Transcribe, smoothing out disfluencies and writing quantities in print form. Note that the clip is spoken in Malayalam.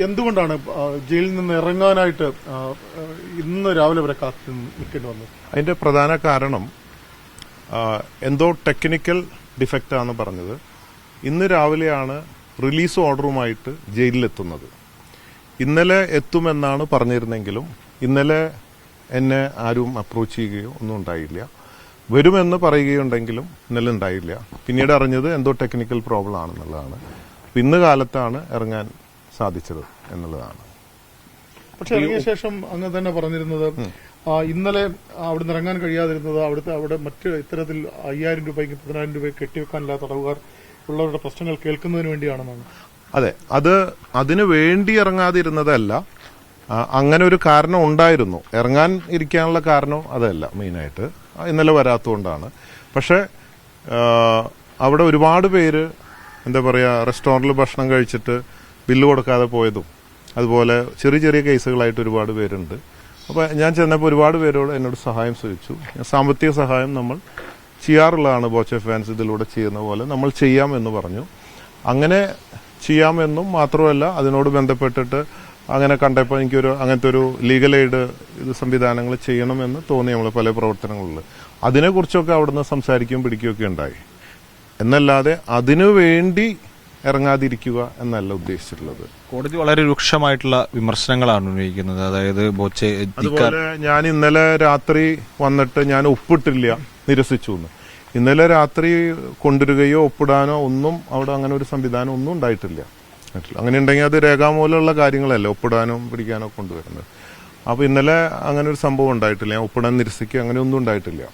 എന്തുകൊണ്ടാണ് ജയിലിൽ നിന്ന് ഇറങ്ങാനായിട്ട് ഇന്ന് രാവിലെ വരെ കാത്തു നിൽക്കേണ്ടി വന്നത്? അതിന്റെ പ്രധാന കാരണം എന്തോ ടെക്നിക്കൽ ഡിഫക്റ്റാണെന്ന് പറഞ്ഞത്. ഇന്ന് രാവിലെയാണ് റിലീസ് ഓർഡറുമായിട്ട് ജയിലിലെത്തുന്നത്. ഇന്നലെ എത്തുമെന്നാണ് പറഞ്ഞിരുന്നെങ്കിലും ഇന്നലെ എന്നെ ആരും അപ്രോച്ച് ചെയ്യുകയോ ഒന്നും ഉണ്ടായില്ല. വരുമെന്ന് പറയുകയുണ്ടെങ്കിലും ഇന്നലെ ഉണ്ടായില്ല. പിന്നീട് അറിഞ്ഞത് എന്തോ ടെക്നിക്കൽ പ്രോബ്ലം ആണെന്നുള്ളതാണ്. ഇന്ന് കാലത്താണ് ഇറങ്ങാൻ സാധിച്ചത് എന്നുള്ളതാണ്. പക്ഷെ ഇറങ്ങിയ ശേഷം അങ്ങ് തന്നെ പറഞ്ഞിരുന്നത് ഇന്നലെ അവിടുന്ന് ഇറങ്ങാൻ കഴിയാതിരുന്നത് അവിടെ മറ്റ് ഇത്തരത്തിൽ 5000 രൂപയ്ക്ക് 10000 രൂപ കെട്ടിവെക്കാനില്ലാത്ത തടവുകാർ ഉള്ളവരുടെ പ്രശ്നങ്ങൾ കേൾക്കുന്നതിന് വേണ്ടിയാണെന്നാണ്. അതെ, അതിനു വേണ്ടി ഇറങ്ങാതിരുന്നതല്ല. അങ്ങനെ ഒരു കാരണം ഉണ്ടായിരുന്നു. ഇറങ്ങാൻ ഇരിക്കാനുള്ള കാരണം അതല്ല മെയിനായിട്ട്. ഇന്നലെ വരാത്തതുകൊണ്ടാണ്. പക്ഷെ അവിടെ ഒരുപാട് പേര് എന്താ പറയുക, റെസ്റ്റോറൻറ്റിൽ ഭക്ഷണം കഴിച്ചിട്ട് ബില്ല് കൊടുക്കാതെ പോയതും അതുപോലെ ചെറിയ ചെറിയ കേസുകളായിട്ട് ഒരുപാട് പേരുണ്ട്. അപ്പോൾ ഞാൻ ചെന്നപ്പോൾ ഒരുപാട് പേരോട് എന്നോട് സഹായം ചോദിച്ചു. സാമ്പത്തിക സഹായം നമ്മൾ ചെയ്യാറുള്ളതാണ്. ബോച്ച് ഓഫ് ഫാൻസ് ഇതിലൂടെ ചെയ്യുന്ന പോലെ നമ്മൾ ചെയ്യാമെന്ന് പറഞ്ഞു. അങ്ങനെ ചെയ്യാമെന്നും മാത്രമല്ല, അതിനോട് ബന്ധപ്പെട്ടിട്ട് അങ്ങനെ കണ്ടപ്പോൾ എനിക്കൊരു അങ്ങനത്തെ ഒരു ലീഗൽ എയ്ഡ് സംവിധാനങ്ങൾ ചെയ്യണമെന്ന് തോന്നി. നമ്മൾ പല പ്രവർത്തനങ്ങളിൽ അതിനെക്കുറിച്ചൊക്കെ അവിടുന്ന് സംസാരിക്കുകയും പിടിക്കുകയൊക്കെ ഉണ്ടായി. എന്നല്ലാതെ അതിനു വേണ്ടി ഇറങ്ങാതിരിക്കുക എന്നല്ല ഉദ്ദേശിച്ചിട്ടുള്ളത്. കോടതി വളരെ രൂക്ഷമായിട്ടുള്ള വിമർശനങ്ങളാണ് ഉന്നയിക്കുന്നത്. അതായത് അതുപോലെ ഞാൻ ഇന്നലെ രാത്രി വന്നിട്ട് ഞാൻ ഒപ്പിട്ടില്ല, നിരസിച്ചു എന്ന്. ഇന്നലെ രാത്രി കൊണ്ടുവരികയോ ഒപ്പിടാനോ ഒന്നും അവിടെ അങ്ങനെ ഒരു സംവിധാനം ഒന്നും ഉണ്ടായിട്ടില്ല. അങ്ങനെ ഉണ്ടെങ്കിൽ അത് രേഖാമൂലമുള്ള കാര്യങ്ങളല്ലേ ഒപ്പിടാനും പിടിക്കാനോ കൊണ്ടുവരുന്നത്. അപ്പോൾ ഇന്നലെ അങ്ങനെ ഒരു സംഭവം ഉണ്ടായിട്ടില്ല. ഞാൻ ഒപ്പിടാൻ നിരസിക്കുക അങ്ങനെ ഒന്നും ഉണ്ടായിട്ടില്ല.